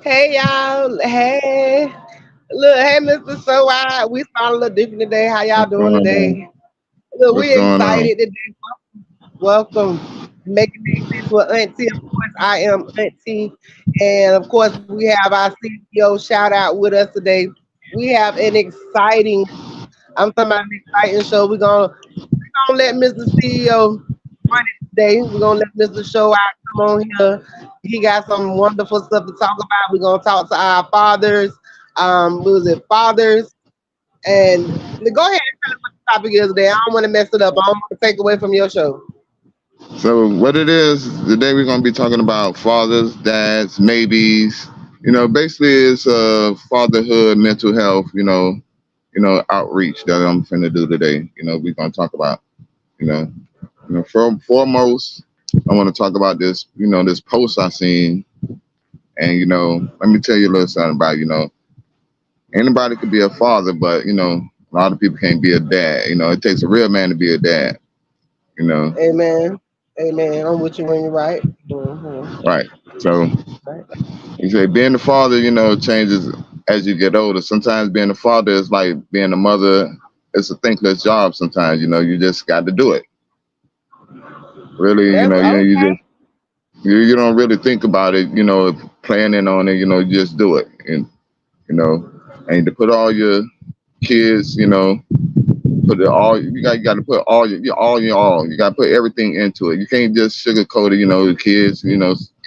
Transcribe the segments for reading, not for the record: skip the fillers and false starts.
Hey y'all. Hey. Look, hey Mr. So we sound a little different today. How y'all What's doing going on? today? Look, What's we going on? excited today. Welcome. Making make sense with Auntie. Of course, I am Auntie. And of course, we have our CEO shout out with us today. We have an exciting, I'm talking about an exciting show. We're gonna let Mr. CEO run it today. We're gonna let Mr. Show out come on here. He got some wonderful stuff to talk about. We're gonna talk to our fathers. What was it, fathers? And go ahead and tell us what the topic is today. I don't want to mess it up. I don't want to take away from your show. So what it is today? We're gonna be talking about fathers, dads, maybes. Basically, it's fatherhood, mental health. Outreach that I'm finna do today. We're gonna talk about. You know, foremost, I want to talk about this. This post I seen, and let me tell you a little something about. Anybody could be a father, but a lot of people can't be a dad. It takes a real man to be a dad. You know, Amen. Amen. I'm with you when you're right. right? So Right. you say being a father, changes as you get older. Sometimes being a father is like being a mother. It's a thankless job. Sometimes you just got to do it. Really, That's you okay. just you don't really think about it. Planning on it. You just do it, and you know, and to put all your kids, put it all. You got to put all. You got to put everything into it. You can't just sugarcoat it. The kids,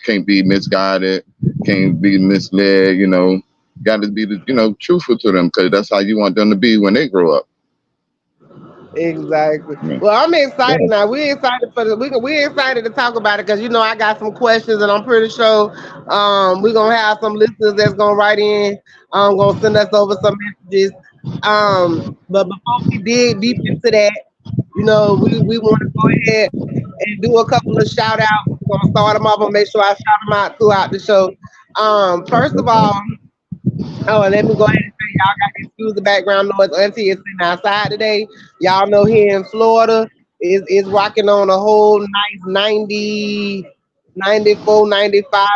can't be misguided, can't be misled. Got to be truthful to them because that's how you want them to be when they grow up. Exactly. Yeah. Well, I'm excited Yeah. now. We're excited for the we're excited to talk about it because I got some questions and I'm pretty sure we're gonna have some listeners that's gonna write in, gonna send us over some messages. But before we dig deep into that, we want to go ahead and do a couple of shout outs. We're gonna start them off and make sure I shout them out throughout the show. First of all, oh, and let me go ahead and say, y'all got to excuse the background noise. Auntie is sitting outside today. Y'all know here in Florida is rocking on a whole nice 90, 94, 95.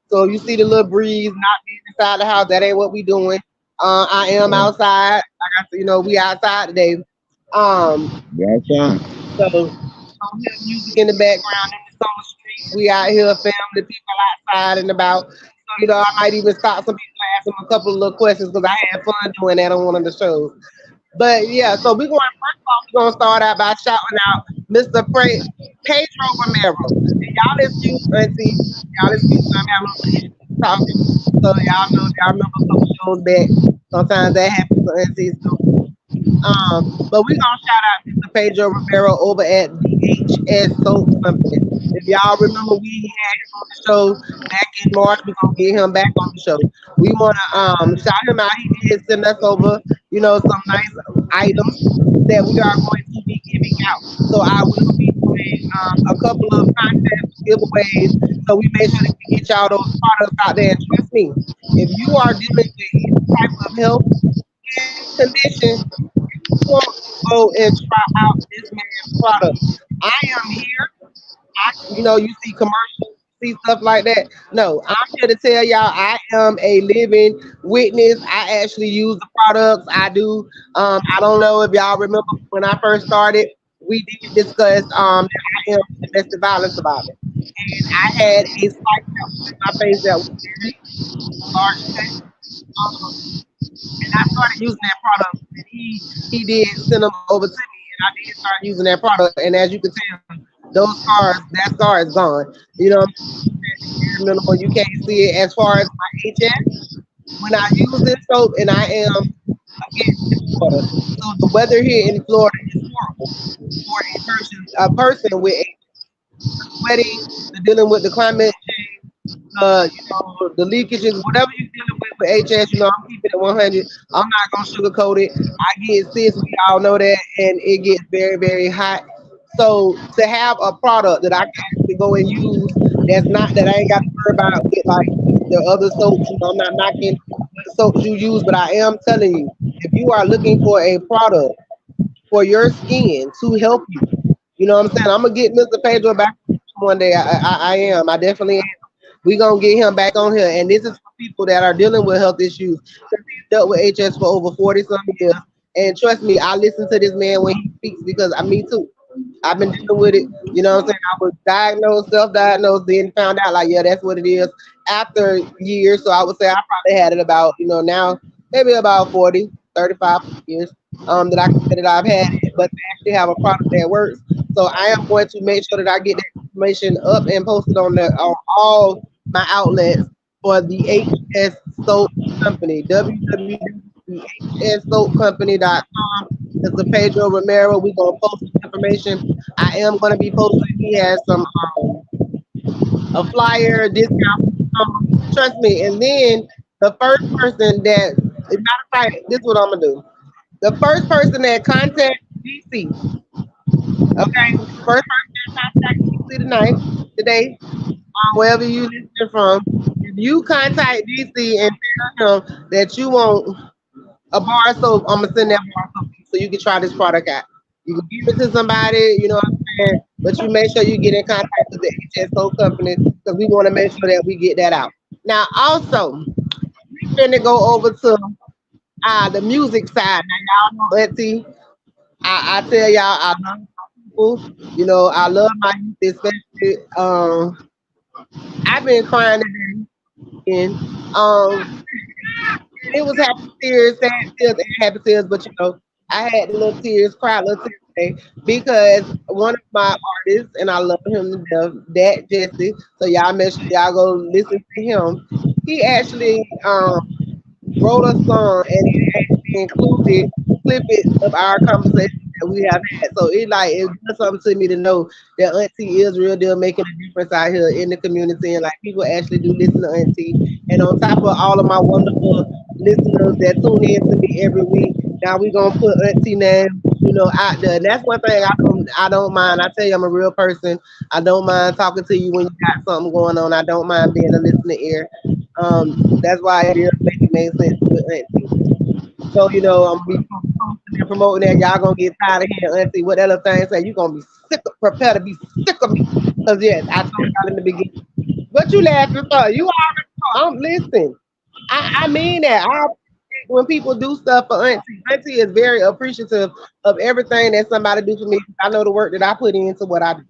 So you see the little breeze not being inside the house. That ain't what we doing. I am Yeah. outside. Like I said, we outside today. Um, Yeah, son. so don't hear music in the background in the summer streets. We out here, family, people outside and about. So, I might even stop some people and ask them a couple of little questions because I had fun doing that on one of the shows. But yeah, so first of all, we're gonna start out by shouting out Mr. Pedro Romero. And y'all excuse Auntie, y'all excuse me, I'm having a little issue talking. So y'all remember a couple shows back. Sometimes that happens to Auntie. So but we gonna shout out Mr. Pedro Romero over at DHS Soap Company. If y'all remember, we had him on the show back in March. We're gonna get him back on the show. We wanna shout him out. He did send us over, some nice items that we are going to be giving out. So I will be doing a couple of contests, giveaways. So we make sure that we get y'all those products out there. And trust me, if you are dealing with any type of health condition, want to go and try out this man's product. I am here. You see commercials, see stuff like that. No, I'm here to tell y'all I am a living witness. I actually use the products. I do. I don't know if y'all remember when I first started, we did discuss that I am domestic violence survivor. And I had a spike that was in my face that was very large cut. Um, and I started using that product. And he did send them over to me, and I did start using that product. And as you can tell, that scar is gone. You know, it's very minimal. You can't see it as far as my HS. When I use this soap, and I am again in Florida, so the weather here in Florida is horrible for a person with the sweating, the dealing with the climate change, the leakages, whatever you're dealing with with HS, I'm keeping it 100. I'm not gonna sugarcoat it. I get sis, we all know that, and it gets very, very hot. So to have a product that I can actually go and use, that I ain't got to worry about with like the other soaps. I'm not knocking the soaps you use, but I am telling you, if you are looking for a product for your skin to help you, what I'm saying. I'm gonna get Mr. Pedro back one day. I am. I definitely am. We gonna get him back on here, and this is for people that are dealing with health issues. Because he's dealt with HS for over 40 some years, and trust me, I listen to this man when he speaks because me too. I've been dealing with it. You know what I'm saying? I was diagnosed, self-diagnosed, then found out like, yeah, that's what it is after years. So I would say I probably had it about, now maybe about 40, 35 years that I can say that I've had it, but to actually have a product that works. So I am going to make sure that I get that information up and posted on all my outlets for the HS Soap Company, www.hssoapcompany.com. Mr. Pedro Romero, we're gonna post this information. I am gonna be posting. He has some a flyer discount. Trust me. And then the first person that, matter of fact, this is what I'm gonna do. The first person that contacts DC, okay, first person that contacts DC today, wherever you listening from, if you contact DC and tell him that you want a bar soap, I'm gonna send that bar soap to you so you can try this product out. You can give it to somebody, you know what I'm saying? But you make sure you get in contact with the HSO company because we want to make sure that we get that out. Now, also, we're going to go over to the music side. Now, y'all know Auntie. I tell y'all, I love my people. I love my youth, especially. I've been crying today. And, it was happy tears, sad tears, and happy tears. But I had the little tears, cried little tears today because one of my artists, and I love him to death, that Jesse. So y'all make sure y'all go listen to him. He actually wrote a song and it actually included snippets of our conversation that we have had. So it does something to me to know that Auntie is real deal making a difference out here in the community and like people actually do listen to Auntie. And on top of all of my wonderful listeners that tune in to me every week, now we gonna put Auntie name, out there. And that's one thing I don't mind. I tell you I'm a real person. I don't mind talking to you when you got something going on. I don't mind being a listening ear. That's why it is making make sense with Auntie. So, I'm gonna be posting and promoting that. Y'all gonna get tired of hearing Auntie what that other thing say. You gonna be prepare to be sick of me. Cause yes, I told y'all in the beginning. What you laughing for? You already know. I'm listening. I mean that. I appreciate when people do stuff for Auntie. Auntie is very appreciative of everything that somebody do for me. I know the work that I put into what I do.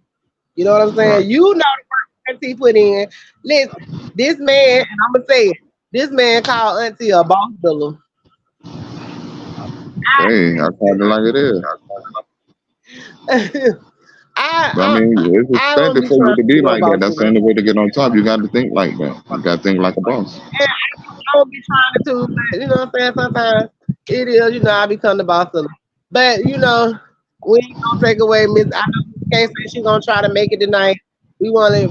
You know what I'm Right. saying? You know the work Auntie put in. Listen, this man, and I'm gonna say it. This man called Auntie a boss builder. Hey, I call it like it is. I But I I mean, it's I don't expected be for you trying to to be be no like that. boss That's the builder. only way to get on top. You got to think like that. You got to think like a boss. And I don't be trying to, but you know what I'm saying? Sometimes it is, I become the boss builder. But we ain't gonna take away Miss. I know Miss K said she gonna try to make it tonight. We want to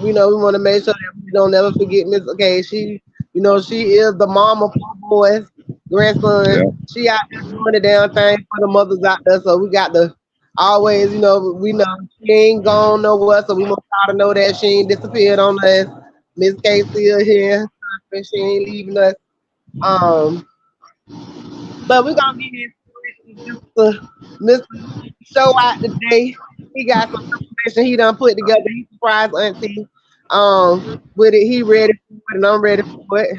make sure that we don't never forget Miss K. She is the mom of 4 boys, grandson. Yeah, She out there doing the damn thing for the mothers out there. So we got to always, we know she ain't gone nowhere. So we want y'all to know that she ain't disappeared on us. Miss K still here. She ain't leaving us. Um, but we're gonna get into it. Mr. Show out today. He got some information he done put together. He surprised Auntie with it. He ready for it and I'm ready for it.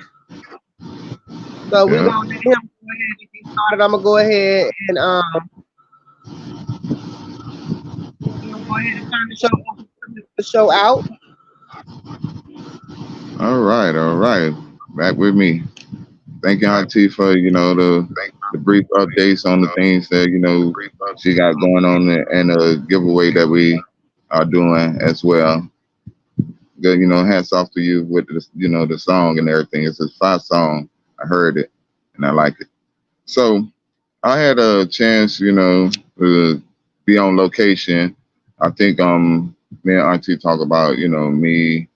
So we're yeah. gonna let him go ahead and get started. I'm gonna go ahead and I'm gonna go ahead and turn the show out. All right, all right. Back with me. Thank you, Auntie, for the brief updates on the things that she got going on and a giveaway that we are doing as well. Good, hats off to you with the song and everything. It's a fire song. I heard it and I like it. So I had a chance, to be on location. I think me and Auntie talk about, me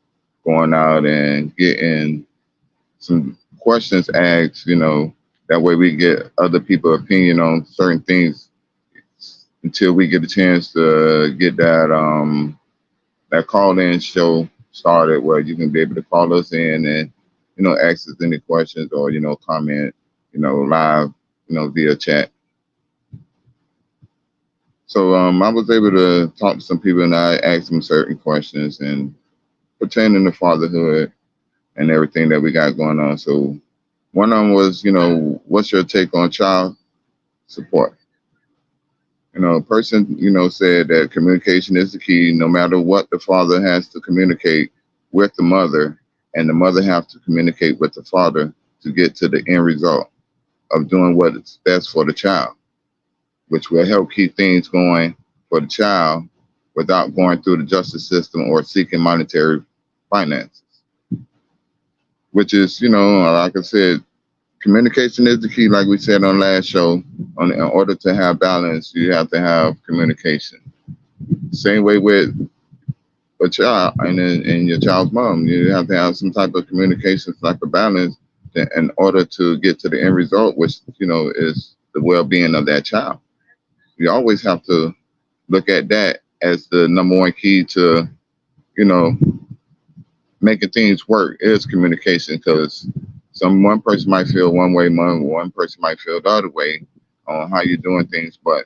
going out and getting some questions asked, that way we get other people's opinion on certain things until we get a chance to get that call in show started where you can be able to call us in and, ask us any questions or, comment, live, via chat. So I was able to talk to some people and I asked them certain questions and pertaining to fatherhood and everything that we got going on. So one of them was, what's your take on child support? A person, said that communication is the key. No matter what, the father has to communicate with the mother, and the mother have to communicate with the father to get to the end result of doing what is best for the child, which will help keep things going for the child without going through the justice system or seeking monetary finances. Which is, like I said, communication is the key, like we said on last show. In order to have balance, you have to have communication. Same way with a child and your child's mom. You have to have some type of communication, some type of balance in order to get to the end result, which, is the well-being of that child. You always have to look at that as the number one key to, you know, making things work is communication, because one person might feel one way, one person might feel the other way on how you're doing things, but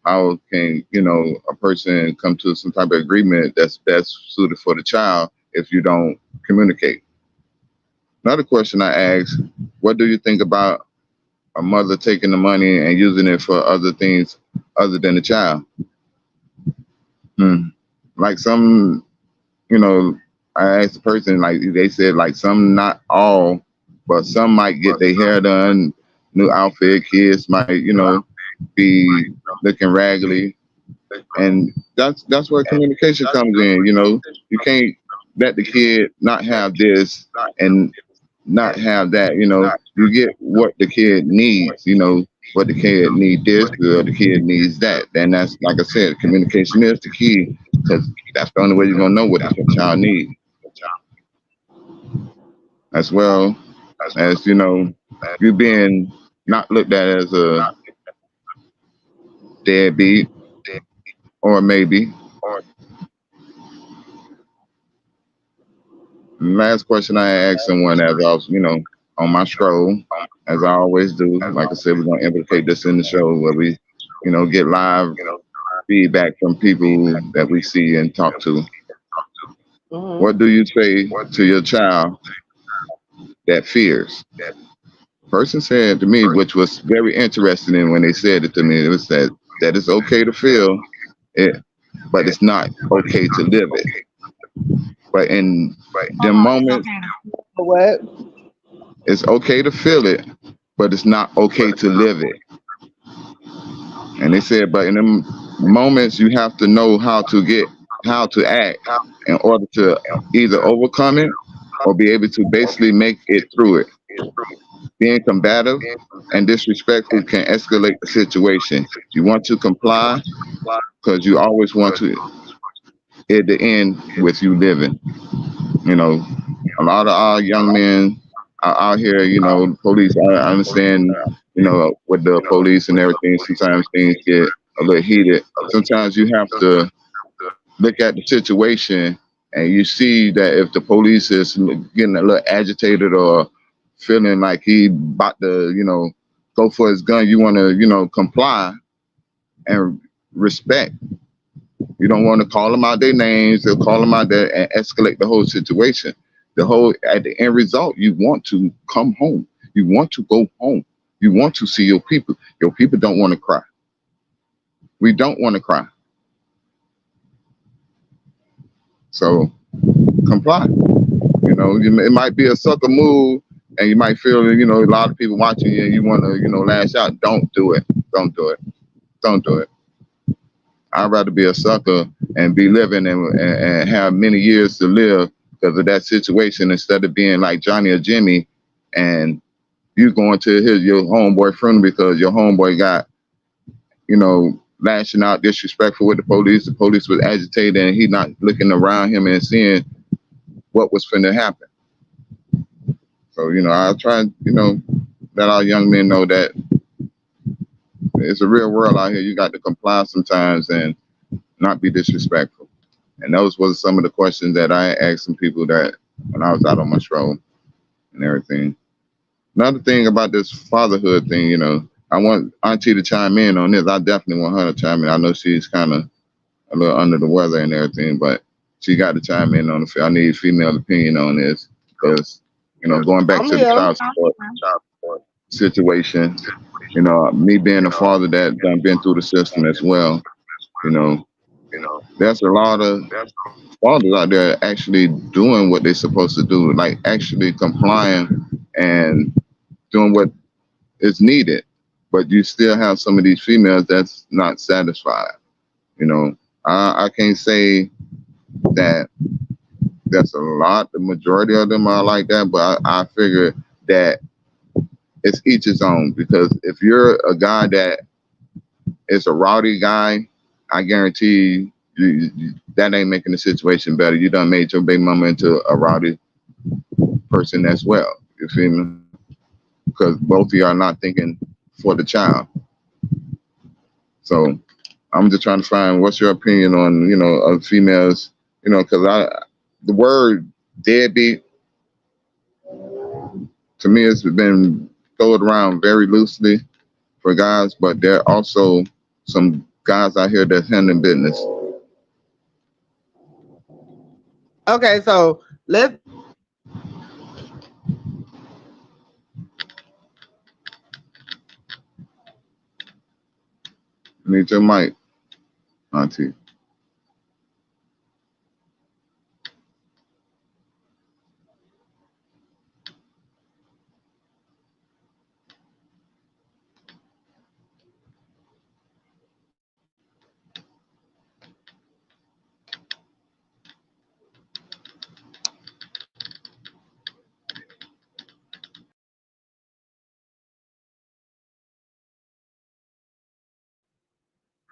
how can, a person come to some type of agreement that's best suited for the child if you don't communicate? Another question I asked, what do you think about a mother taking the money and using it for other things other than the child? Like some, I asked the person, like they said, like some, not all, but some might get their hair done, new outfit, kids might, be looking raggedy. And that's where communication comes in. You can't let the kid not have this and not have that. You get what the kid needs, what the kid needs this or the kid needs that. And that's, like I said, communication is the key, because that's the only way you're gonna know what your child needs. As well as, you being not looked at as a deadbeat, or maybe. Last question I asked someone as I was, on my scroll, as I always do. Like I said, we're gonna implicate this in the show where we, get live feedback from people that we see and talk to. What do you say to your child that fears? Person said to me, which was very interesting, and when they said it to me, it was that it's okay to feel it, but it's not okay to live it. But in the moments, What? it's okay to feel it, but it's not okay to live it. And they said, but in them moments, you have to know how to act in order to either overcome it or be able to basically make it through it. Being combative and disrespectful can escalate the situation. You want to comply because you always want to at the end with you living. A lot of our young men are out here, police, I understand, with the police and everything, sometimes things get a little heated. Sometimes you have to look at the situation and you see that if the police is getting a little agitated or feeling like he about to, go for his gun, you want to, comply and respect. You don't want to call them out their names or call them out there and escalate the whole situation. At the end result, you want to come home. You want to go home. You want to see your people. Your people don't want to cry. We don't want to cry. So comply. It might be a sucker move, and you might feel, a lot of people watching you and you want to, lash out. Don't do it. Don't do it. Don't do it. I'd rather be a sucker and be living and have many years to live because of that situation, instead of being like Johnny or Jimmy and you going to your homeboy friend because your homeboy got, lashing out disrespectful with the police. The police was agitated and he not looking around him and seeing what was finna happen. So, I try, let our young men know that it's a real world out here. You got to comply sometimes and not be disrespectful. And those were some of the questions that I asked some people that when I was out on my stroll and everything. Another thing about this fatherhood thing, I want Auntie to chime in on this. I definitely want her to chime in. I know she's kind of a little under the weather and everything, but she got to chime in on it. I need female opinion on this because, going back I'm to the here. child support situation, me being a father that done been through the system as well, you know, there's a lot of fathers out there actually doing what they're supposed to do, like actually complying and doing what is needed. But you still have some of these females that's not satisfied. I can't say that that's a lot. The majority of them are like that, but I figure that it's each his own. Because if you're a guy that is a rowdy guy, I guarantee that ain't making the situation better. You done made your baby mama into a rowdy person as well. You feel me? Because both of you are not thinking for the child. So I'm just trying to find what's your opinion on of females. Because the word deadbeat to me has been thrown around very loosely for guys, but there are also some guys out here that's handling business. Okay, so let's Need your mic, Auntie.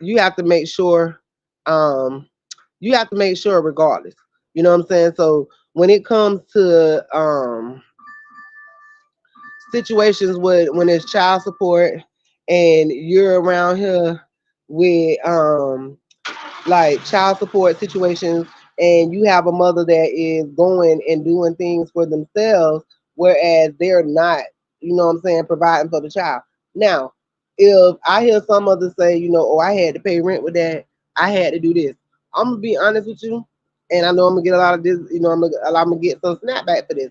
you have to make sure um you have to make sure regardless. You know what I'm saying? So when it comes to situations with when it's child support and you're around here with like child support situations and you have a mother that is going and doing things for themselves whereas they're not, you know what I'm saying, providing for the child. Now, if I hear some mothers say, oh, I had to pay rent with that, I had to do this, I'm gonna be honest with you, and I know I'm gonna get a lot of this, I'm gonna get some snapback for this.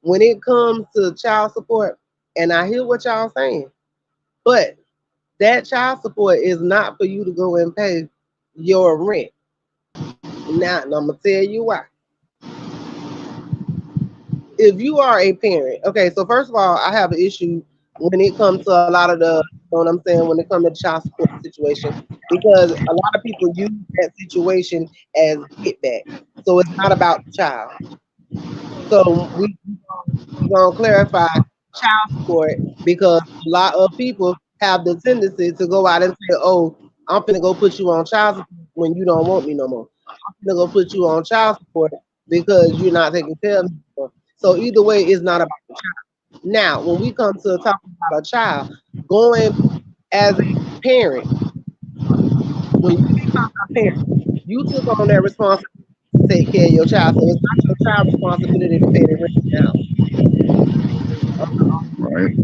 When it comes to child support, and I hear what y'all saying, but that child support is not for you to go and pay your rent. Now, and I'm gonna tell you why. If you are a parent, okay, so first of all, I have an issue when it comes to a lot of the, you know what I'm saying, when it comes to the child support situation, because a lot of people use that situation as kickback. So it's not about the child. So we gonna clarify child support because a lot of people have the tendency to go out and say, "Oh, I'm finna go put you on child support when you don't want me no more. I'm finna go put you on child support because you're not taking care of me." Anymore." So either way, it's not about the child. Now, when we come to talking about a child, going as a parent, when you become a parent, you took on that responsibility to take care of your child. So it's not your child responsibility to pay the rent now. Right.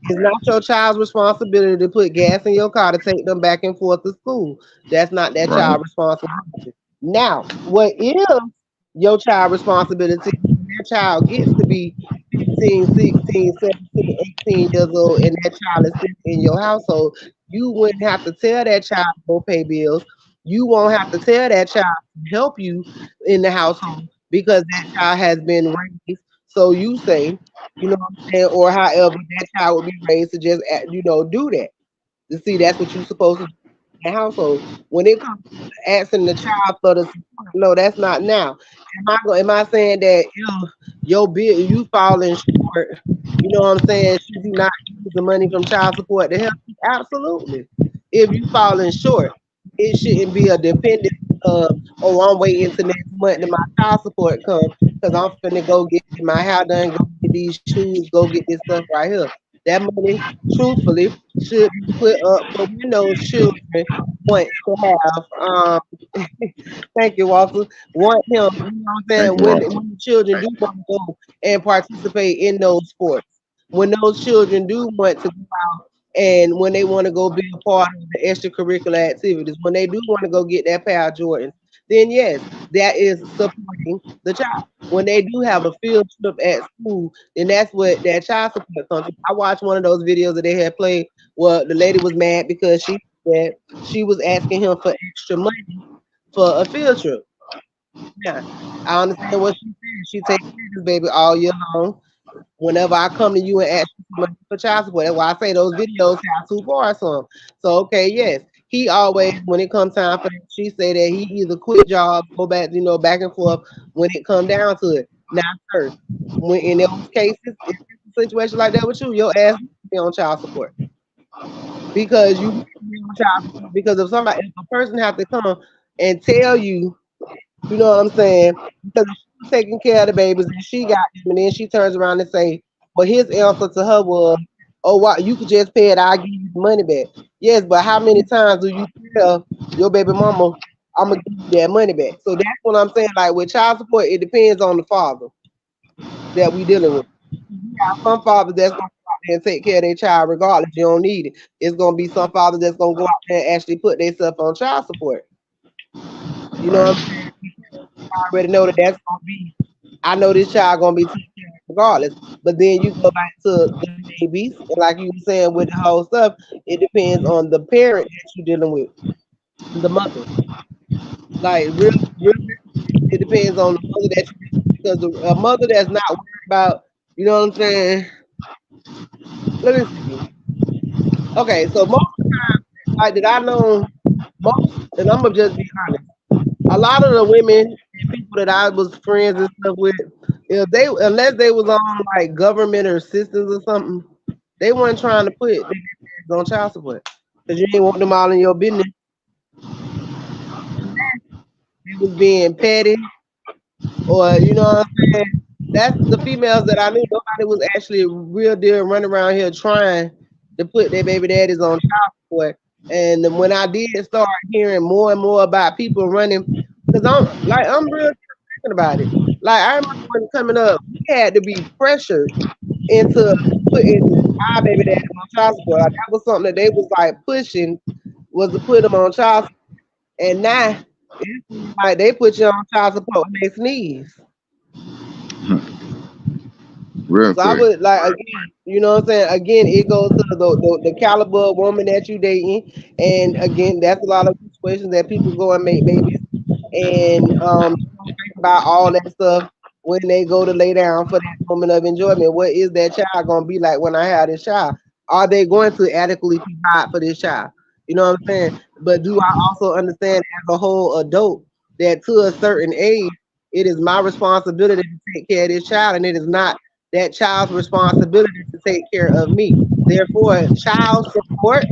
It's not your child's responsibility to put gas in your car to take them back and forth to school. That's not that Right. child's responsibility. Now, what is your child responsibility when that child gets to be 15, 16, 17, 18 years old and that child is sitting in your household? You wouldn't have to tell that child to go pay bills. You won't have to tell that child to help you in the household because that child has been raised. So you say, you know what I'm saying, or however that child would be raised to just do that. You see, that's what you're supposed to do in the household. When it comes to asking the child for the support, no, that's not now. Am I saying that your bill you falling short? You know what I'm saying? Should you not use the money from child support to help you? Absolutely. If you falling short, it shouldn't be a dependent oh, I'm waiting till next month to my child support come because I'm finna go get my hair done, go get these shoes, go get this stuff right here. That money, truthfully, should be put up for when those children want to have. Thank you, Walter. Want him, you know what I'm Thank saying? you, Walter. When the children do want to go and participate in those sports, when those children do want to go out and when they want to go be a part of the extracurricular activities, when they do want to go get that pair of Jordans, then yes, that is supporting the child. When they do have a field trip at school, then that's what that child support comes from. I watched one of those videos that they had played where the lady was mad because she said she was asking him for extra money for a field trip. Yeah, I understand what she said. She takes care of this baby all year long. Whenever I come to you and ask you for money for child support, that's why I say those videos have two parts on 'em. So okay, yes, he always when it comes time for that, she say that he either quit job, go back, back and forth when it come down to it. Now, sir, when in those cases, if it's a situation like that with you, your ass needs to be on child support because you need to be on child support because if a person have to come and tell you, you know what I'm saying? Because she was taking care of the babies and she got them, and then she turns around and say, well, his answer to her was, oh, wow, you could just pay it, I'll give you the money back. Yes, but how many times do you tell your baby mama, I'm going to give you that money back? So that's what I'm saying. Like with child support, it depends on the father that we dealing with. You have some fathers that's going to go out there and take care of their child regardless. You don't need it. It's going to be some fathers that's going to go out there and actually put themselves on child support. You know what I'm Right. saying? Already know that that's gonna be. I know this child gonna be taken care of regardless. But then you go back to the babies, and like you were saying with the whole stuff, it depends on the parent that you're dealing with, the mother. Like real, it depends on the mother that you because a mother that's not worried about, you know what I'm saying. Let me see. Okay, so most like that I know most, and I'm gonna just be honest. A lot of the women and people that I was friends and stuff with, if they unless they was on like government or assistance or something, they weren't trying to put their kids on child support because you ain't want them all in your business. They was being petty or you know what I'm saying. That's the females that I knew. Nobody was actually real deal running around here trying to put their baby daddies on child support. And then when I did start hearing more and more about people running, because I'm real thinking about it. Like I remember when coming up, we had to be pressured into putting our baby daddies on child support. Like that was something that they was like pushing was to put them on child support. And now it's like they put you on child support when they sneeze. Real So I quick. would like again, you know what I'm saying? Again, it goes to the caliber of woman that you dating, and again, that's a lot of situations that people go and make babies, and they don't think about all that stuff when they go to lay down for that moment of enjoyment. What is that child gonna be like when I have this child? Are they going to adequately provide for this child? You know what I'm saying? But do I also understand as a whole adult that to a certain age, it is my responsibility to take care of this child, and it is not that child's responsibility to take care of me. Therefore, child support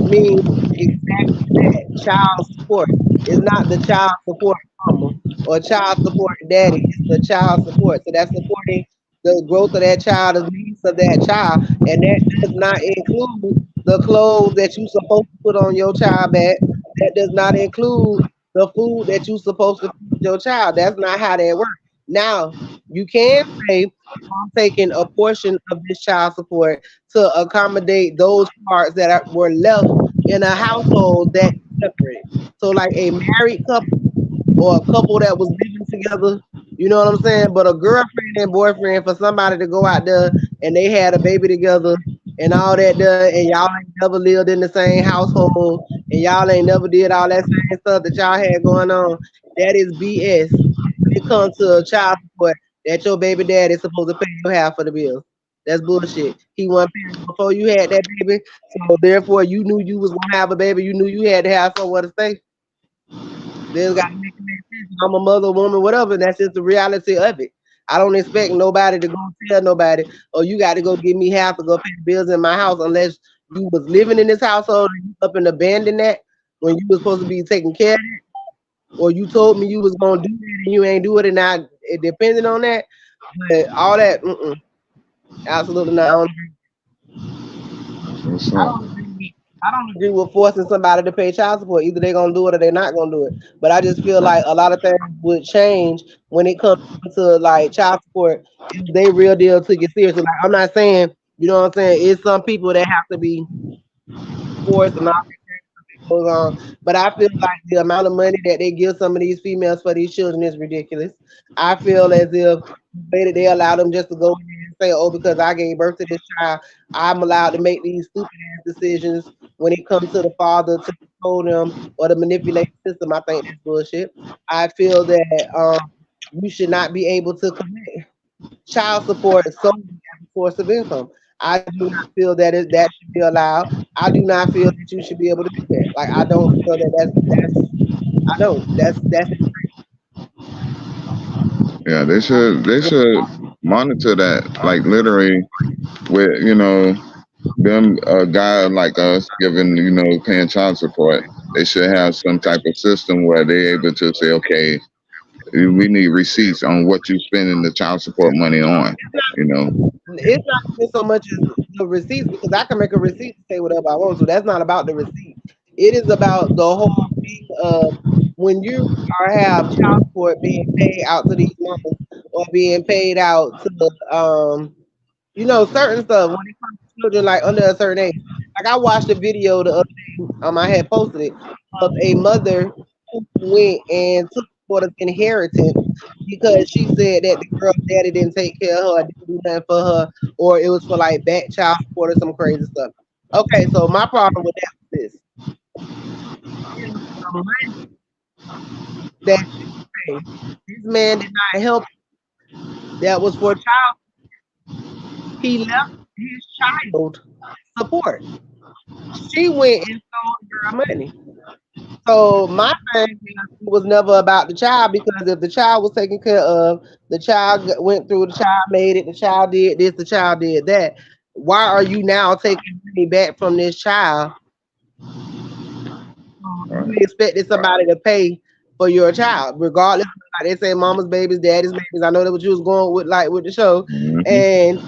means exactly that. Child support is not the child support mama or child support daddy. It's the child support. So that's supporting the growth of that child, the needs of that child, and that does not include the clothes that you're supposed to put on your child back. That does not include the food that you're supposed to feed your child. That's not how that works. Now, you can say I'm taking a portion of this child support to accommodate those parts that were left in a household that is separate. So, like a married couple or a couple that was living together, you know what I'm saying? But a girlfriend and boyfriend for somebody to go out there and they had a baby together and all that there, and y'all ain't never lived in the same household and y'all ain't never did all that same stuff that y'all had going on. That is BS when it comes to a child support that your baby dad is supposed to pay you half of the bills. That's bullshit. He wasn't paying before you had that baby, so therefore you knew you was gonna have a baby. You knew you had to have somewhere to stay. There's got to make sense. I'm a mother, woman, whatever. And that's just the reality of it. I don't expect nobody to go tell nobody, oh, you got to go give me half to go pay the bills in my house unless you was living in this household and you up and abandoned that when you was supposed to be taking care of it. or you told me you was gonna do it and you ain't do it, and not it depending on that. But all that, absolutely not. That's what's I up. don't agree. I don't agree with forcing somebody to pay child support. Either they're gonna do it or they're not gonna do it. But I just feel like a lot of things would change when it comes to like child support if they real deal took it seriously. Like I'm not saying, you know what I'm saying, it's some people that have to be forced and all goes on. But I feel like the amount of money that they give some of these females for these children is ridiculous. I feel as if they allow them just to go in and say, "Oh, because I gave birth to this child, I'm allowed to make these stupid ass decisions when it comes to the father to control them or to manipulate the system." I think that's bullshit. I feel that you should not be able to collect child support solely as a source of income. I do not feel that that should be allowed. I do not feel that you should be able to do that. Like I don't feel that that's I don't. That's Yeah, they should monitor that, like literally with them a guy like us giving paying child support. They should have some type of system where they're able to say, okay, we need receipts on what you spending the child support money on. You know, it's not even so much as the receipts because I can make a receipt to say whatever I want to. That's not about the receipt. It is about the whole thing of when you have child support being paid out to these mamas or being paid out to certain stuff when it comes to children like under a certain age. Like I watched a video the other day, I had posted it of a mother who went and took for the inheritance because she said that the girl's daddy didn't take care of her, didn't do nothing for her, or it was for like back child support or some crazy stuff. Okay, so my problem with that was this: is the money that she paid, this man did not help. That was for child. He left his child support. She went and stole the girl money. So my thing was never about the child because if the child was taken care of, the child went through, the child made it, the child did this, the child did that. Why are you now taking money back from this child? You right? expected somebody to pay for your child, regardless. Like they say, mama's babies, daddy's babies. I know that what you was going with, like with the show, Hmm. and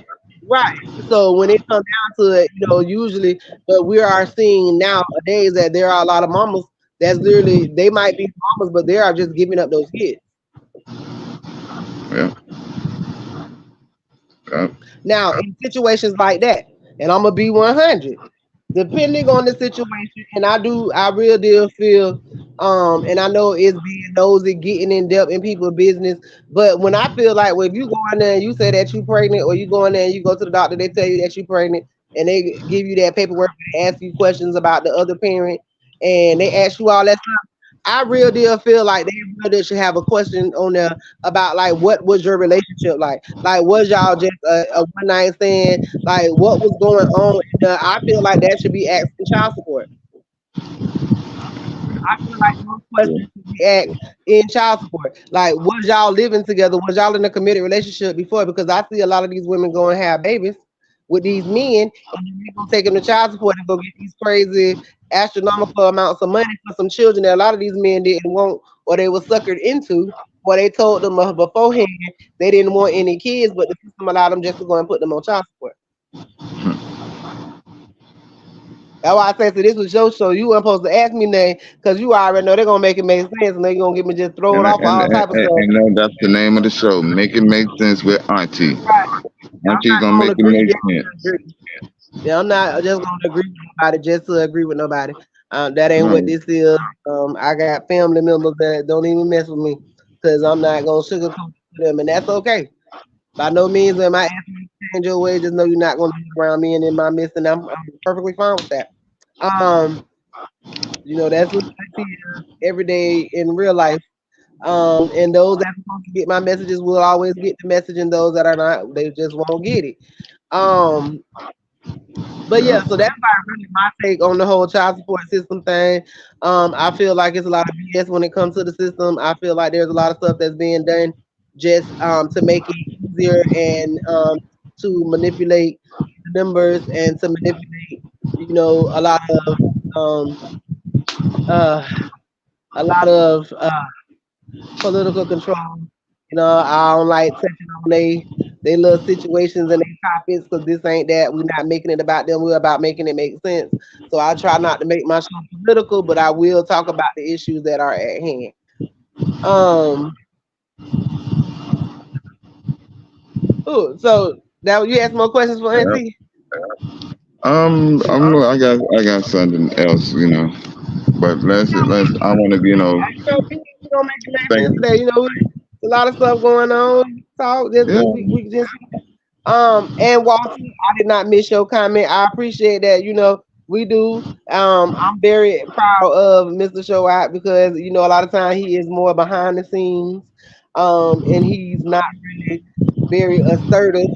right. So when it comes down to it, usually, but we are seeing nowadays that there are a lot of mamas that's literally they might be mamas, but they are just giving up those kids. Yeah, yeah. Now, in situations like that, and I'm gonna be 100, depending on the situation, and I real deal feel, and I know it's being nosy, getting in depth in people's business, but when I feel like, well, if you go in there and you say that you pregnant, or you go in there and you go to the doctor, they tell you that you pregnant, and they give you that paperwork, they ask you questions about the other parent, and they ask you all that stuff. I real deal feel like they real deal should have a question on there about like what was your relationship like? Like was y'all just a one night stand? Like what was going on? I feel like that should be asked in child support. I feel like those questions should be asked in child support. Like was y'all living together? Was y'all in a committed relationship before? Because I see a lot of these women go and have babies with these men, and then they go take them to child support and go get these crazy astronomical amounts of money for some children that a lot of these men didn't want or they were suckered into, or they told them beforehand they didn't want any kids, but the system allowed them just to go and put them on child support. That's why I say, so this was your show. You weren't supposed to ask me nothing because you already know they're gonna make it make sense and they're gonna get me just throw it And off for and all and, type of and stuff. and no, that's the name of the show. Make it make sense with Auntie. Right. I'm Auntie not gonna make gonna it agree make just sense. to agree. Yeah, I'm not just gonna agree with nobody just to agree with nobody. That ain't what No, this is. I got family members that don't even mess with me because I'm not gonna sugarcoat it to them, and that's okay. By no means am I asking you to change your way. Just know you're not gonna be around me and in my midst, and I'm perfectly fine with that. Um, that's what I see every day in real life. And those that are supposed to get my messages will always get the message, and those that are not, they just won't get it. Um, but yeah, yeah, so that's really my take on the whole child support system thing. I feel like it's a lot of BS when it comes to the system. I feel like there's a lot of stuff that's being done just to make it easier and to manipulate the numbers and to manipulate, a lot of um, uh, a lot of political control. You know, I don't like touching on they little situations and they topics because this ain't that. We're not making it about them. We're about making it make sense. So I try not to make my show political, but I will talk about the issues that are at hand. Um. So now you ask more questions for Yeah. Auntie. I got something else, but let's. I want to, We gonna make it make think. sense today. You know, a lot of stuff going on. Talk. Just Yeah, we just and Walter, I did not miss your comment. I appreciate that. You know, we do. I'm very proud of Mr. Show Out because you know a lot of times he is more behind the scenes, and he's not really very assertive.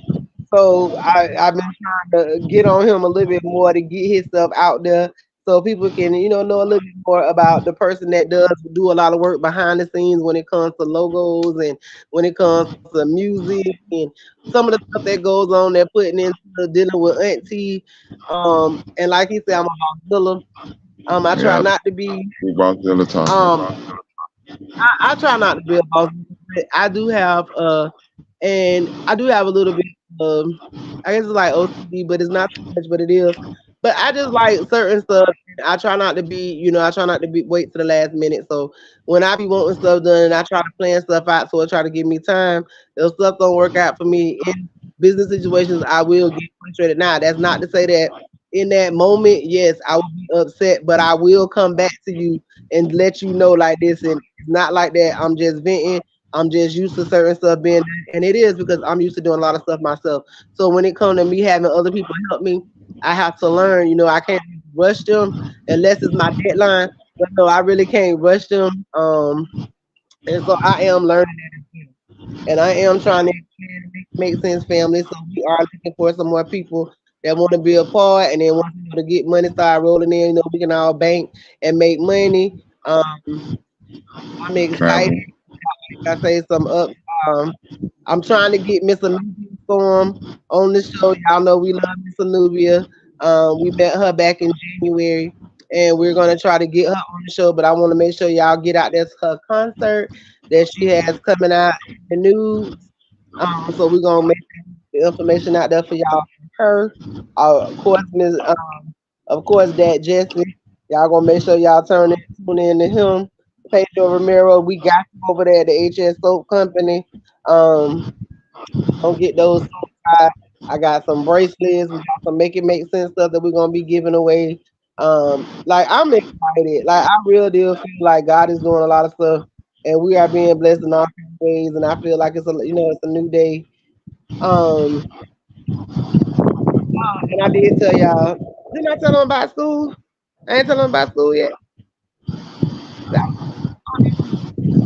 So I've been trying to get on him a little bit more to get his stuff out there so people can, you know a little bit more about the person that does do a lot of work behind the scenes when it comes to logos and when it comes to music and some of the stuff that goes on they're putting into dealing with Auntie. And like he said, I'm a boss. I try yeah. not to be We both still talking. um I try not to be a boss, but I do have and I do have a little bit of I guess it's like OCD, but it's not too much, but it is. But I just like certain stuff. And I try not to be, I try not to be wait to the last minute. So when I be wanting stuff done and I try to plan stuff out, so it try to give me time. If stuff don't work out for me in business situations, I will get frustrated. Now that's not to say that in that moment, yes, I will be upset, but I will come back to you and let you know like this. And it's not like that. I'm just venting. I'm just used to certain stuff being done. And it is because I'm used to doing a lot of stuff myself. So when it comes to me having other people help me, I have to learn, I can't rush them unless it's my deadline. But no, I really can't rush them. And so I am learning that as well. And I am trying to make sense family. So we are looking for some more people that want to be a part and then once to get money start rolling in, we can all bank and make money. I'm excited. Travel. I say some up. Um, I'm trying to get Miss Anubia Storm on the show. Y'all know we love Miss Anubia. We met her back in January, and we're gonna try to get her on the show. But I want to make sure y'all get out there to her concert that she has coming out in the news. So we're gonna make the information out there for y'all. Her, of course, of course, Dad Jesse. Y'all gonna make sure y'all tune in to him. Pedro Romero, we got him over there at the HS Soap Company. Um, don't get those soap ties. I got some bracelets. We got some make it make sense stuff that we're gonna be giving away. Like I'm excited. Like I really do feel like God is doing a lot of stuff, and we are being blessed in all kinds of ways. And I feel like it's a new day. Um, and I did tell y'all. Didn't I tell them about school? I ain't tell them about school yet.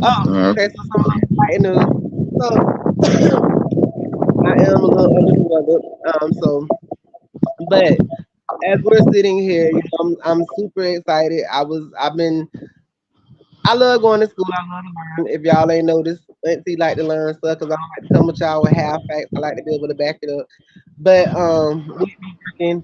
Oh, Uh, okay. So some exciting news. So I am a little under the weather. But as we're sitting here, I'm super excited. I love going to school. I love to learn. If y'all ain't noticed, Auntie like to learn stuff because I don't like to come with y'all with half facts. I like to be able to back it up. But we be working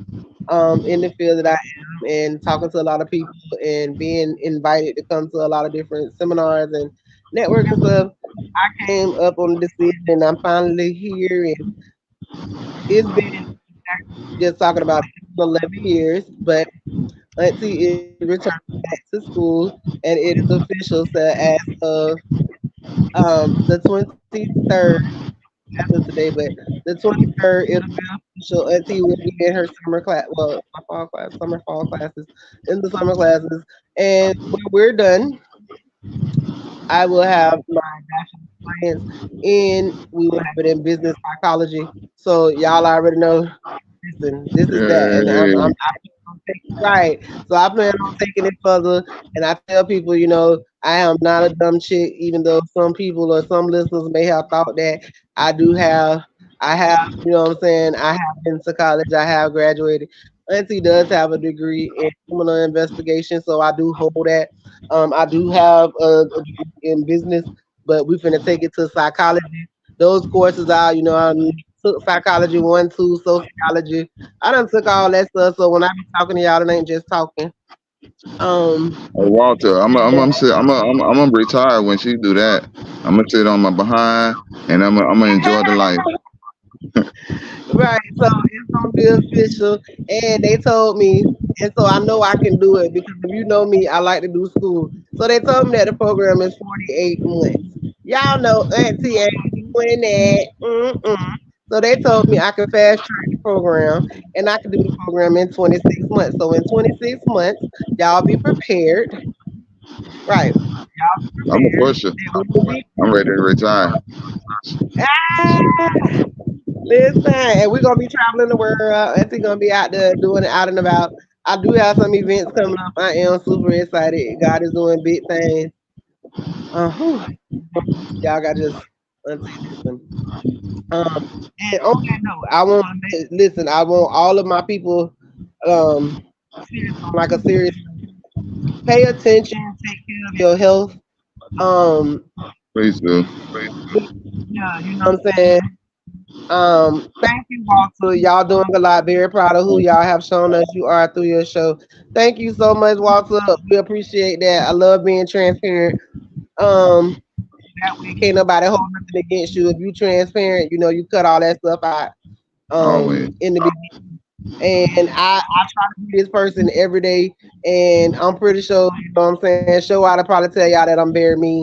in the field that I am and talking to a lot of people and being invited to come to a lot of different seminars and networking stuff. I came up on the decision and I'm finally here and it's been just talking about it, 11 years, but Auntie is returning back to school and it is official. So as of the 23rd, after today, but the 23rd, it'll be official. Auntie will be in her summer class, well, my fall class, summer fall classes, in the summer classes. And when we're done, I will have my bachelor's science and we will have it in business psychology. So y'all already know. Listen, this is that, and I yeah, plan on taking it right. So I plan on taking it further, and I tell people, I am not a dumb chick, even though some people or some listeners may have thought that I do have. I have, what I'm saying. I have been to college. I have graduated. Auntie does have a degree in criminal investigation, so I do hold that. I do have a degree in business, but we finna take it to psychology. Those courses are, I took psychology one, two, sociology. I done took all that stuff. So when I be talking to y'all, it ain't just talking. Um, Hey, Walter, yeah, I'm gonna retire when she do that. I'm gonna sit on my behind and I'm gonna enjoy the life. right. So it's gonna be official, and they told me, and so I know I can do it because if you know me, I like to do school. So they told me that the program is 48 months. Y'all know Auntie ain't doing that. Mm-mm. So they told me I could fast track the program, and I could do the program in 26 months. So in 26 months, y'all be prepared. Right. Y'all be I'm a prepared. pusher. That we will be. I'm ready to retire. Ah! Listen, and we're gonna be traveling the world. Auntie gonna be out there doing it out and about. I do have some events coming up. I am super excited. God is doing big things. Whew. Y'all got just Auntie listen. And on that note, I want to listen. I want all of my people, serious on like a serious. Pay attention. Take care of your health. Um, Please do. yeah, you know what I'm saying. Thank you, Walter. Y'all doing a lot. Very proud of who y'all have shown us you are through your show. Thank you so much, Walter. We appreciate that. I love being transparent. Um, that way can't nobody hold nothing against you. If you transparent, you know you cut all that stuff out. Always. In the beginning. And I try to be this person every day. And I'm pretty sure, you know what I'm saying, show out, I'll probably tell y'all that I'm very mean.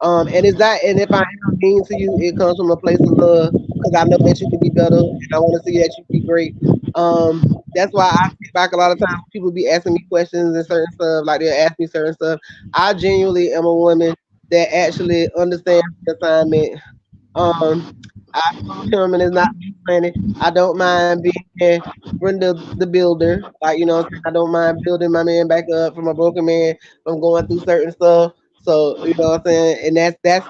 And is that and if I am mean to you, it comes from a place of love because I know that you can be better and I want to see that you be great. That's why I sit back a lot of times people be asking me questions and certain stuff, like they'll ask me certain stuff. I genuinely am a woman that actually understands the assignment. um, I told him, and it's not being funny. I don't mind being Brenda the builder. Like, you know what I'm saying? I don't mind building my man back up from a broken man from going through certain stuff. So, you know what I'm saying? And that's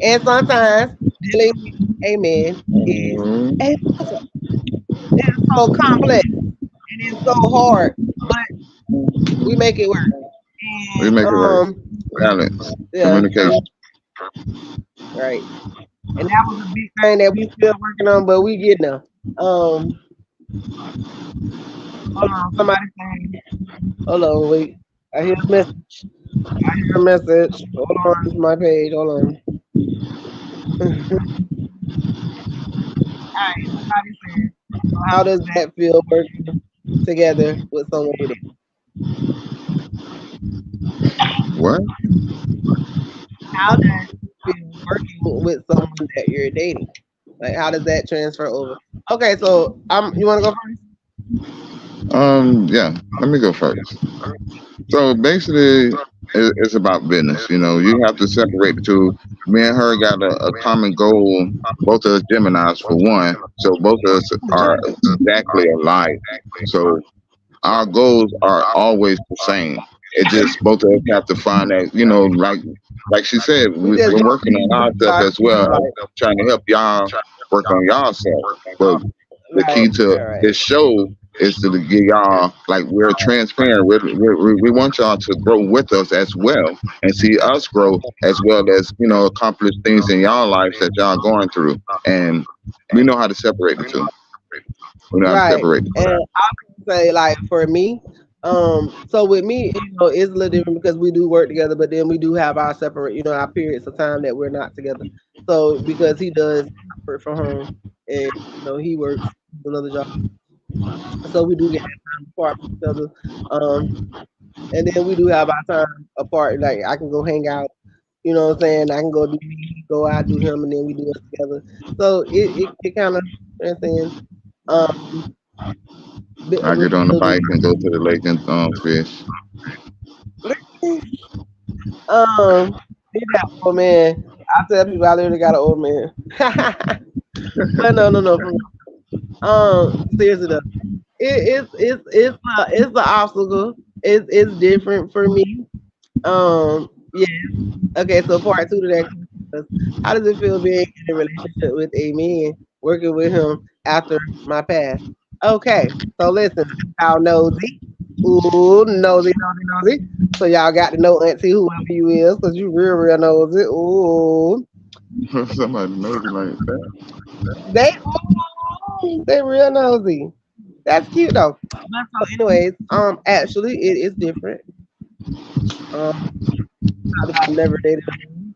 and sometimes dealing with a man is Mhm. a puzzle. It's so complex and it's so hard, but we make it work. We And make it work. Balance. yeah, Communication. right. And that was a big thing that we still working on, but we getting there. Um, Hold on, somebody saying, hold on, wait. I hear a message. I hear a message. Hold on, it's my page. Hold on. All right, somebody said, so how does that feel working together with someone you date? What? How does it feel working with someone that you're dating? Like, how does that transfer over? Okay, so you want to go first? Yeah. Let me go first. So basically, it's about business. You know, you have to separate the two. Me and her got a common goal. Both of us Gemini's for one, so both of us are exactly alike. So our goals are always the same. It just both of us have to find that, like she said, We just we're working on our stuff as well, like, trying to help y'all work on y'all stuff. But the right, key to right, right. this show is to get y'all like we're transparent. We want y'all to grow with us as well and see us grow as well as accomplish things in y'all lives that y'all going through. And we know how to separate the two. We know how to Right. separate the And two. I would say like for me, so with me, it's a little different because we do work together, but then we do have our separate, our periods of time that we're not together. So because he does work from home and he works another job. So we do get that time apart from each other. Um, and then we do have our time apart. Like I can go hang out, you know what I'm saying? I can go do me, he go out, do him, and then we do it together. So it kind of transcends. Um, I with get on the building. bike and go to the lake and fish. Um, need that old man. I tell people I literally got an old man. But no, no, no. Seriously though, it's the obstacle. It's different for me. Yeah. Okay, so part two to that question was, how does it feel being in a relationship with a man, working with him after my past? Okay, so listen, y'all nosy. Ooh, nosy. So y'all got to know Auntie whoever you is, cause you real nosy. Ooh, Somebody knows it like that. they they real nosy. That's cute though. But so, anyways, actually, it is different. Um, I've never dated a man.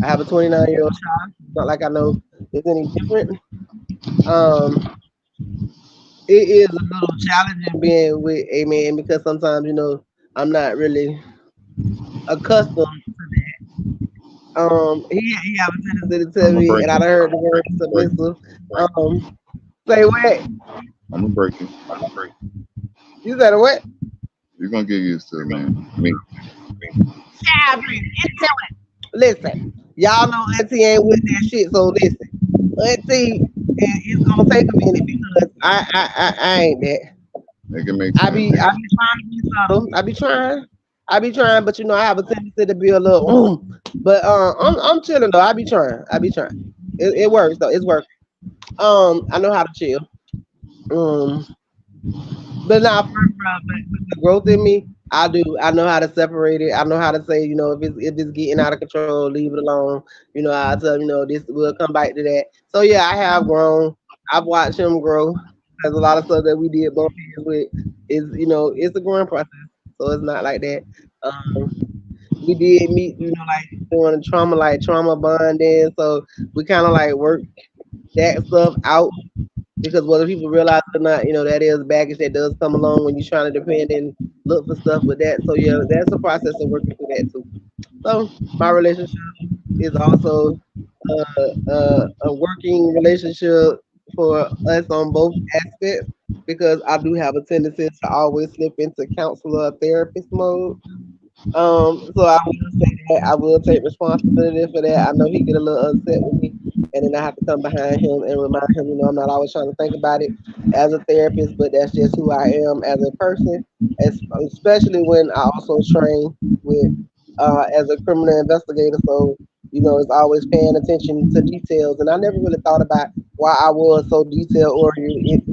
I have a 29-year-old child. It's not like I know it's any different. Um, it is a little challenging being with a man because sometimes I'm not really accustomed to that. He have a tendency to I'm tell gonna me, break and I it. done heard the I'm word gonna break it. submissive. Um, say what? I'm gonna break it. You said a what? You're gonna get used to it, man. Me. Child, please, listen, y'all know Auntie ain't with that shit, so listen, Auntie, it's gonna take a minute because I ain't that. Make it make I sense. be I be trying to be subtle. I be trying, but I have a tendency to be a little. But I'm chilling though. I be trying. I be trying. It works though. It's working. I know how to chill. Um, but now, but the growth in me, I do. I know how to separate it. I know how to say, if it's getting out of control, leave it alone. I tell this. We'll come back to that. So yeah, I have grown. I've watched him grow. There's a lot of stuff that we did both hands with. Is it's a growing process. So it's not like that. Um, we did meet, like doing trauma, like trauma bonding. So we kind of like work that stuff out because whether people realize it or not, that is baggage that does come along when you're trying to depend and look for stuff with that. So yeah, that's a process of working through that too. So my relationship is also a working relationship for us on both aspects because I do have a tendency to always slip into counselor or therapist mode. So I will say that I will take responsibility for that. I know he get a little upset with me, and then I have to come behind him and remind him, I'm not always trying to think about it as a therapist, but that's just who I am as a person. Especially when I also train with as a criminal investigator, so it's always paying attention to details. And I never really thought about why I was so detail oriented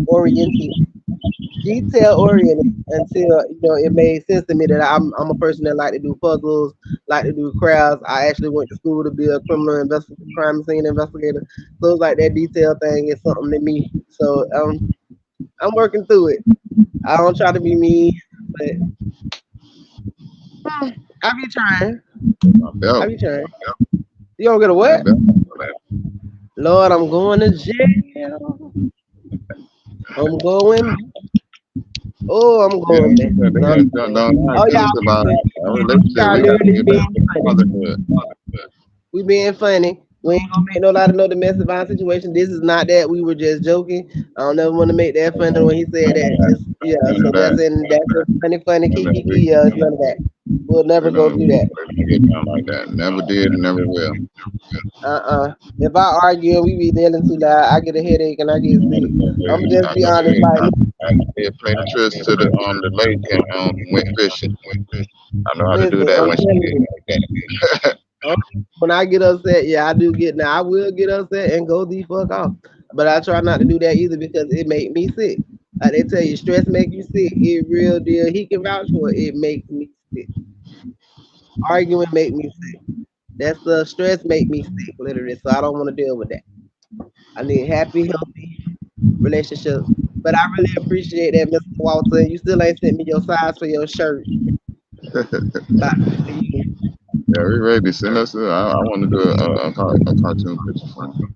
until it made sense to me that I'm a person that like to do puzzles, like to do crafts. I actually went to school to be a crime scene investigator. So it's like that detail thing is something to me. So I'm working through it. I don't try to be mean, but I be trying. My I belt. be trying. You don't get a My what? belt. Lord, I'm going to jail. I'm going. Oh, I'm Yeah, going back. they No, I'm got just playing. don't have Oh, feelings about our we relationship. are We got to literally get back being to funny. fatherhood. We being funny. We ain't gonna make no lot of no domestic violence situation. This is not that. We were just joking. I don't ever want to make that funny when he said None of that. that. Just yeah. None So of that. that's funny None of kiki that. kiki. Yeah, it's none of that. We'll never go through that. We don't get down like that. Never did and never will. If I argue and we be yelling too loud, I get a headache and I get sick. I'm just be honest. Like I did plenty trips to the lake and went fishing. I know how to do listen, that I'm when she telling get you. like that. When I get upset, yeah, I do get now. I will get upset and go the fuck off. But I try not to do that either because it make me sick. Like they tell you, stress make you sick. It real deal. He can vouch for it. It makes me sick. Arguing make me sick. That's the stress make me sick, literally. So I don't want to deal with that. I need happy, healthy relationships. But I really appreciate that, Mr. Walter. You still ain't sent me your size for your shirt. About to see you. Yeah, we ready. Send us. I want to do a cartoon picture for him.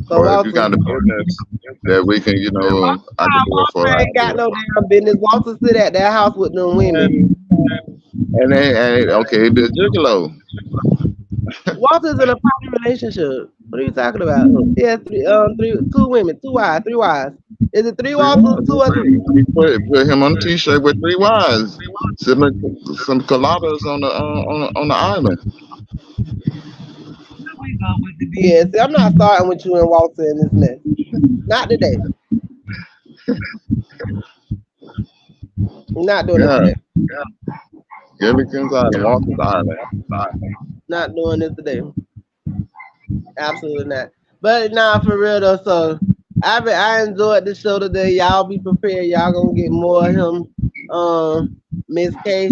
So Or if you Walter, got a business that we can, I can do it for. Walter I ain't do got it no for. damn business. Walter sit at that house with them women. And okay, the gigolo. Walter's in a poly relationship. What are you talking about? He has two women, two wives, three wives. Is it three Three Walters, wives. two or three? He put him on a T-shirt with three wives. Some coladas on the island. We go with the BS. See, I'm not starting with you and Walter in this mess. Not today. Not doing this Yeah, today. Gilligan's Island, Walker's Island. Not doing this today. Absolutely not. But nah, for real though. So I enjoyed the show today. Y'all be prepared. Y'all gonna get more of him. Miss K,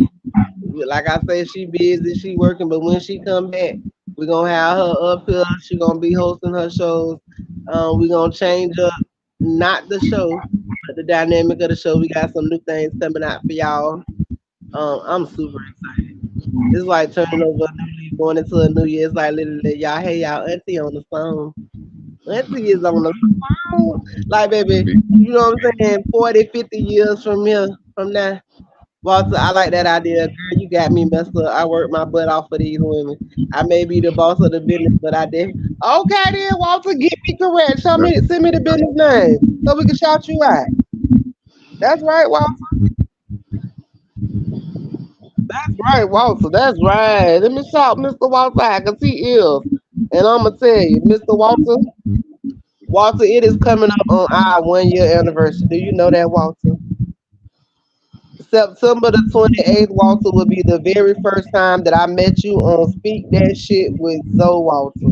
like I say, she busy, she working, but when she come back, we gonna have her up here. She gonna be hosting her shows. We gonna change up, not the show. But the dynamic of the show, we got some new things coming out for y'all. I'm super excited. It's like turning over a new leaf, going into a new year. It's like literally, y'all, hey, y'all, Auntie on the phone. Auntie is on the phone. Like, baby, you know what I'm saying? 40, 50 years from here, from now. Walter, I like that idea. Girl, you got me messed up. I work my butt off for these women. I may be the boss of the business, but I did. Okay, then, Walter, get me correct. Send me the business name so we can shout you out. That's right, Walter. That's right, Walter. That's right. Let me shout Mr. Walter out because he is. And I'm going to tell you, Mr. Walter, Walter, it is coming up on our 1 year anniversary. Do you know that, Walter? September the 28th, Walter, will be the very first time that I met you on Speak That Shit with Zoe Walter.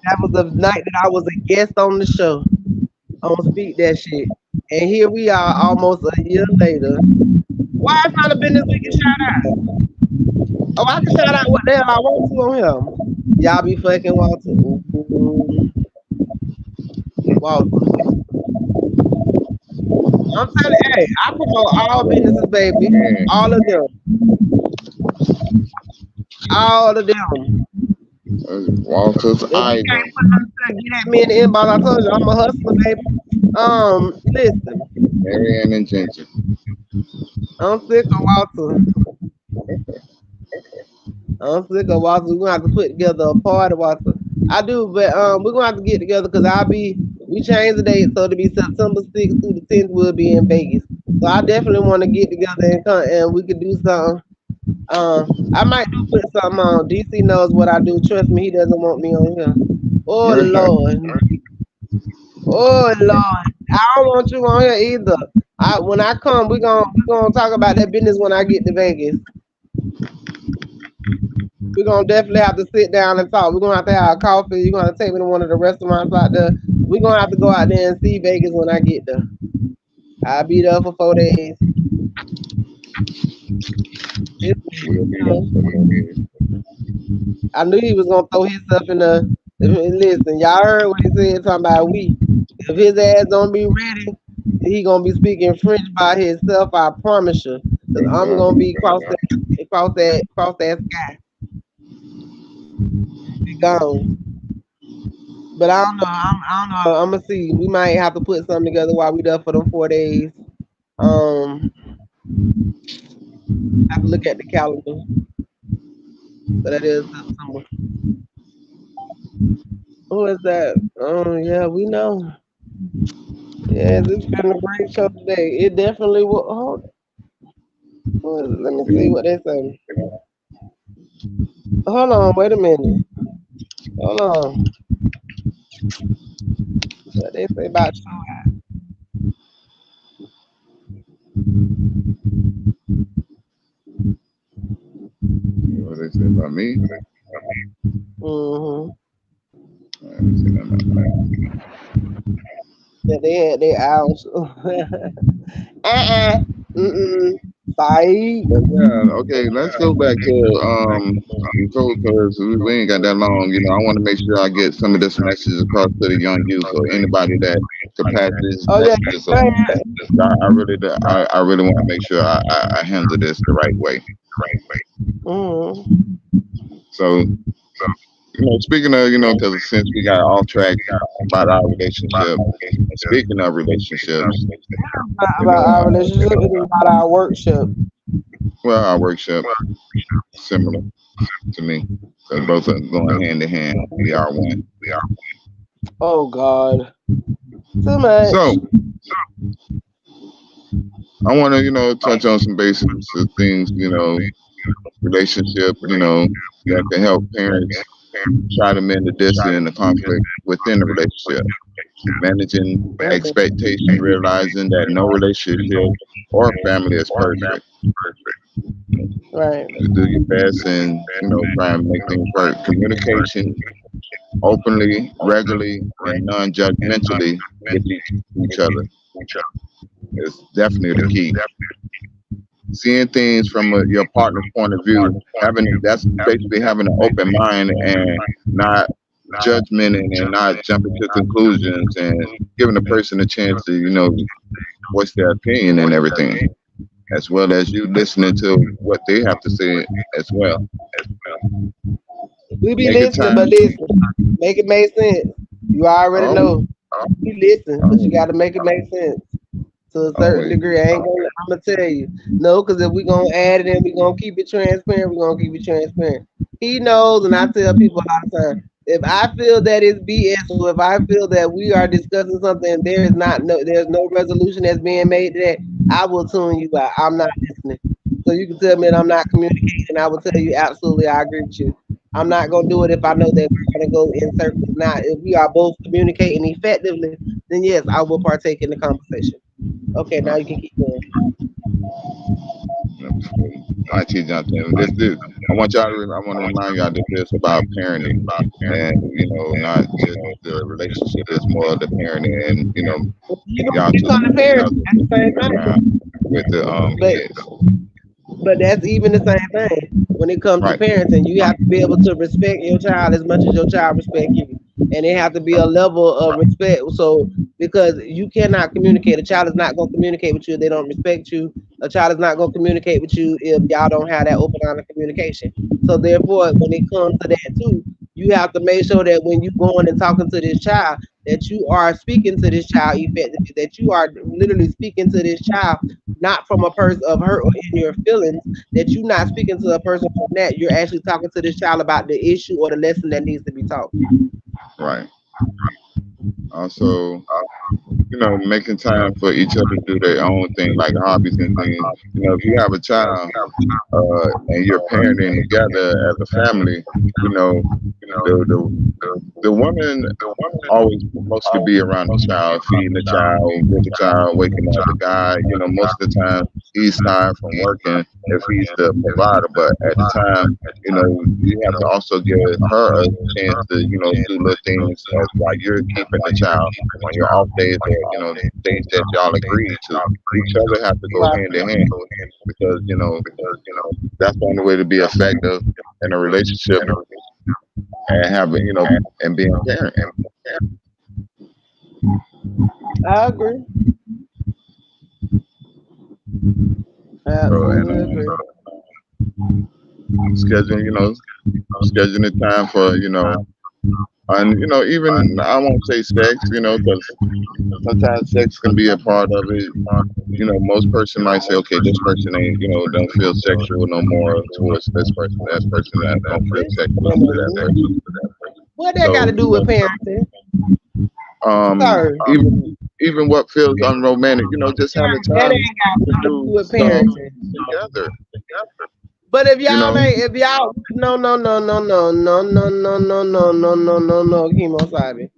That was the night that I was a guest on the show on Speak That Shit. And here we are almost a year later. Why it's not a business we can shout out? Oh, I can shout out what the hell I want to on here. Y'all be fucking Walter. Ooh, Walter. I'm telling you, hey, I promote all businesses, baby. Man, All of them. All of them. Walter's If you idol. can't put them to get at me in the inbox, I told you I'm a hustler, baby. Listen, Marianne and Ginger. I'm sick of Walter. I'm sick of Walter. We're gonna have to put together a party, Walter. I do, but we're gonna have to get together because we changed the date so to be September 6th through the 10th. We'll be in Vegas. So I definitely want to get together and we could do something. I might do put something on. DC knows what I do. Trust me, he doesn't want me on here. Oh Lord. Oh Lord. I don't want you on here either. When I come, we gonna talk about that business when I get to Vegas. We're gonna definitely have to sit down and talk. We're gonna have to have coffee. You're gonna take me to one of the restaurants out there. We're gonna have to go out there and see Vegas when I get there. I'll be there for 4 days. It's, We'll you be there know, for 4 days. I knew he was gonna throw himself in the. Listen, y'all heard what he said talking about we. If his ass don't be ready, he gonna be speaking French by himself. I promise you, cause Thank I'm God. gonna be cross that sky. Be gone. But I don't know. I'm gonna see. We might have to put something together while we there for them 4 days. Um, have to look at the calendar. So that is September. Who is that? Oh yeah, we know. Yeah, it's been a great show today. It definitely will. Let me see what they say. Hold on, wait a minute. Hold on. What they say about show? What they say about me? Mm-hmm. I haven't seen nothing about that. Yeah, they had their hours. Mm-mm. Bye. But yeah, okay, let's go back to because we ain't got that long. I want to make sure I get some of this message across to the young youth or anybody that could pass these Oh yeah. messages on. I really want to make sure I handle this the right way. Mm-hmm. So, speaking of, because since we got off track about our relationship, and speaking of relationships, Not you about know, our relationship. It is about our workshop. well, our workshop similar to me because both are going hand in hand. We are one. Oh God. Too much. So I want to, touch on some basics of things, relationship, that can help parents try to mend the distance and the conflict within the relationship. Managing expectation, realizing that no relationship or family is perfect. Right. You do your best and, try and make things work. Communication openly, regularly, and non-judgmentally with each other is definitely the key. Seeing things from your partner's point of view, that's basically having an open mind and not judgment and not jumping to conclusions and giving a person a chance to, voice their opinion and everything, as well as you listening to what they have to say as well. We be Make it listening, but time. listen, make it make sense. You already Oh, know. You listen, but you oh, got to make it make sense to a certain always. degree. I ain't gonna. I'm gonna tell you, no, because if we gonna add it and we gonna keep it transparent, we gonna keep it transparent. He knows, and I tell people all the time. If I feel that it's BS, or if I feel that we are discussing something and there's no resolution that's being made to that, I will tune you out. I'm not listening. So you can tell me that I'm not communicating. I will tell you absolutely, I agree with you. I'm not gonna do it if I know that we're gonna go in circles. Now, if we are both communicating effectively, then yes, I will partake in the conversation. Okay, now you can keep going. Auntie Johnson, this, I want y'all to, I want to remind y'all that this is about parenting, and not just the relationship. It's more of the parenting, and Even when y'all it two comes to spending parents, another that's the same time thing. with the But kids. But that's even the same thing when it comes to Right, parenting. You have to be able to respect your child as much as your child respect you, and it have to be a level of respect. So because you cannot communicate, a child is not going to communicate with you if they don't respect you. A child is not going to communicate with you if y'all don't have that open line of communication. So therefore, when it comes to that too, you have to make sure that when you going and talking to this child, that you are speaking to this child effectively, that you are literally speaking to this child not from a person of hurt or in your feelings, that you're not speaking to a person from that. You're actually talking to this child about the issue or the lesson that needs to be taught. right. Also, making time for each other to do their own thing, like hobbies and things. If you have a child, and you're parenting together as a family, you know, the the the woman always mostly be around the child, feeding the child, with the child, waking up. The guy, most of the time he's tired from working if he's the provider, but at the time, you have to also give her a chance to, do little things as while you're keeping the child on your off days or, days that y'all agree to. Each other have to go Right. hand in hand because, that's the only way to be effective in a relationship and having, and being a parent. I agree. I So, and absolutely agree. scheduling, scheduling time for, and even I won't say sex, because sometimes sex can be a part of it. Most person might say, okay, this person ain't, don't feel sexual no more towards this person. That person that don't feel sexual to that person. What that got to So, do with parenting? um, Sorry. even what feels unromantic, just having That time ain't got to nothing to do do with stuff parenting. together. But You know, if y'all, no, chemo sorry.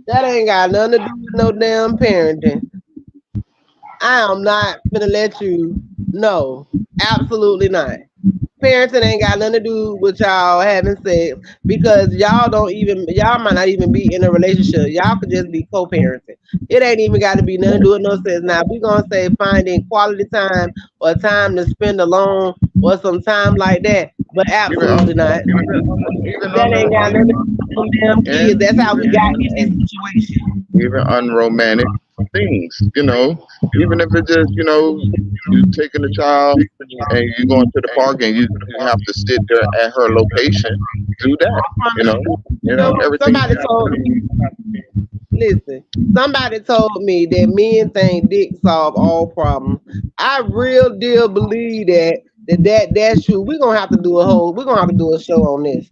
That ain't got nothing to do with no damn parenting. I am not gonna let you. No, absolutely not. Parenting ain't got nothing to do with y'all having sex because y'all might not even be in a relationship. Y'all could just be co-parenting. It ain't even got to be nothing to do with no sex. Now we gonna say finding quality time or time to spend alone or some time like that, but even un, absolutely not. even That ain't got nothing to do with them damn kids. and That's how we got in this even situation. even unromantic things. Even if it's just you taking a child and you going to the park and you have to sit there at her location, do that. I promise you. You know what? Everything Somebody have to told me. be Listen, somebody told me that men think dick solve all problems. I real deal believe that's true. We're gonna have to do a show on this.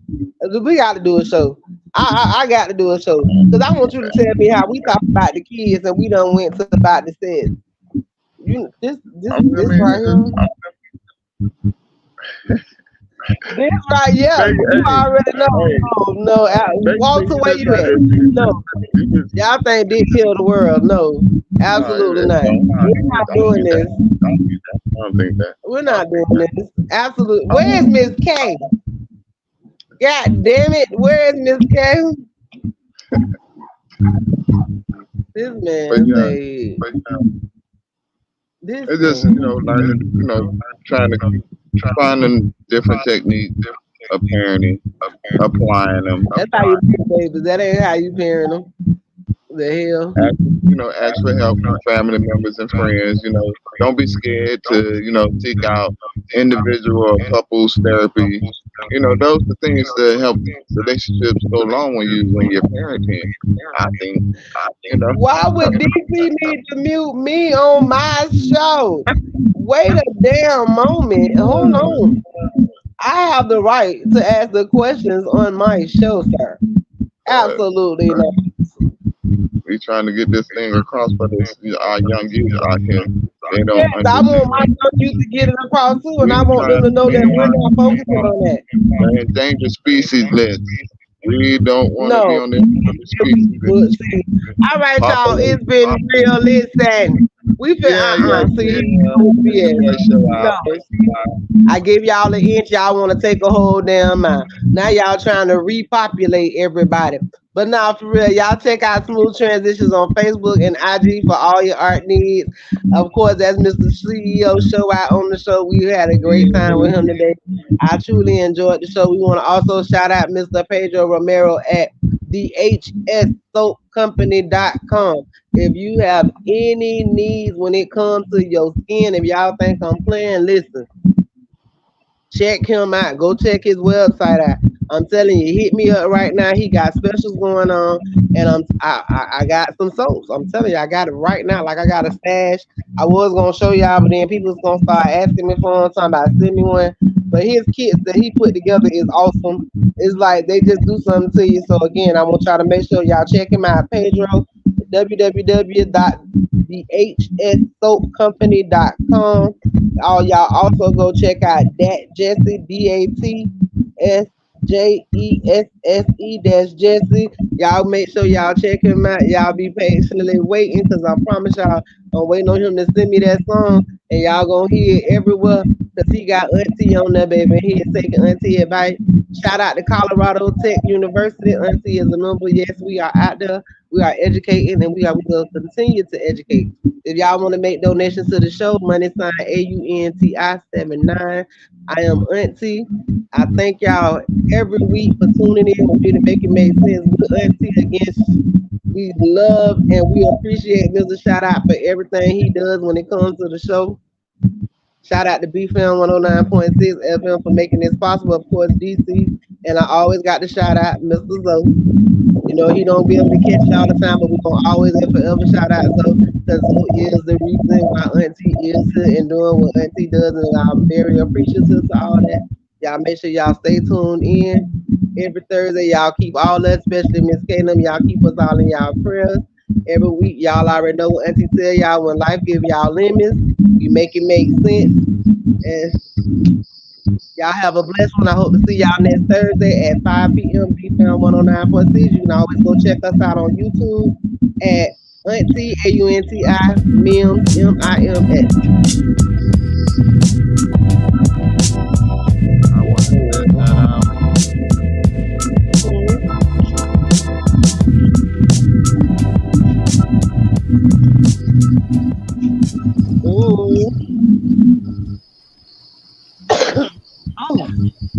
We got to do a show. I got to do a show because I want you to tell me how we talk about the kids and we done went to about the sex. You I this mean, right here. This right, yeah, you hey, already know. hey, No, basically Walter, you where just you at? gotta No, you just y'all think dick kill the world? No, no, absolutely it not. don't. We're not I don't doing think that. this. I don't think that. We're not doing this. Absolutely. Where's Um, Miss K? God damn it. Where is Miss K? This but man yeah, say this it's just man. learning, trying to finding different techniques of parenting, applying them. That's how you parent babies. That ain't how you parent them. The hell. Ask, ask for help from family members and friends. Don't be scared to, seek out individual or couples therapy. Those are things that help relationships go long when you're parenting. I think, you know. Why would DC need to mute me on my show? Wait a damn moment. Hold on. I have the right to ask the questions on my show, sir. Uh, Absolutely not. we trying to get this thing across for this our young youth out here. They Yes, don't I want my understand. young youth to get it across too, and I We want them trying to know that we're not focusing on on that. the endangered species list. We don't want to be No, on the endangered species list. but see, all right, y'all. It's Population. been real. Listen, we feel Yeah, yeah, see here yeah. we be Take at. that show No, out. I gave y'all an inch. Y'all want to take a whole damn mile. Now y'all trying to repopulate everybody. But now, for real, y'all check out Smooth Transitions on Facebook and IG for all your art needs. Of course, that's Mr. CEO Show out on the show. We had a great time with him today. I truly enjoyed the show. We want to also shout out Mr. Pedro Romero at the hssoapcompany.com. If you have any needs when it comes to your skin, if y'all think I'm playing, listen, check him out. Go check his website out. I'm telling you, hit me up right now. He got specials going on, and I got some soaps. I'm telling you, I got it right now. Like I got a stash. I was gonna show y'all, but then people was gonna start asking me for them, talking about send me one. But his kits that he put together is awesome. It's like they just do something to you. So again, I'm gonna try to make sure y'all check him out, Pedro. www.thehssoapcompany.com. Y'all also go check out Dat Jesse, DATSJESSE dash Jesse. Y'all make sure y'all check him out. Y'all be patiently waiting because I promise y'all I'm waiting on him to send me that song and y'all gonna hear it everywhere because he got Auntie on there, baby. He is taking Auntie advice. Shout out to Colorado Tech University. Auntie is a member. Yes, we are out there. We are educating and we will continue to educate. If y'all want to make donations to the show, money sign AUNTI 79. I am Auntie. I thank y'all every week for tuning in with me to make it make sense with Auntie. Again, we love and we appreciate Mr. Shout out for everything he does when it comes to the show. Shout out to BFAM 109.6 FM for making this possible. Of course, DC. And I always got to shout out Mr. Zoe. You know, he don't be able to catch it all the time, but we gonna always and forever shout out Zoe because Zoe is the reason why Auntie is here and doing what Auntie does, and I'm very appreciative to all that. Y'all make sure y'all stay tuned in every Thursday. Y'all keep all that, especially Miss Caleb. Y'all keep us all in y'all prayers. Every week, y'all already know what Auntie tell y'all when life give y'all lemons, you make it make sense. And y'all have a blessed one. I hope to see y'all next Thursday at 5 p.m. BFAM 109.6. You can always go check us out on YouTube at Auntie AUNTI Mims MIMS. I wanted Ooh.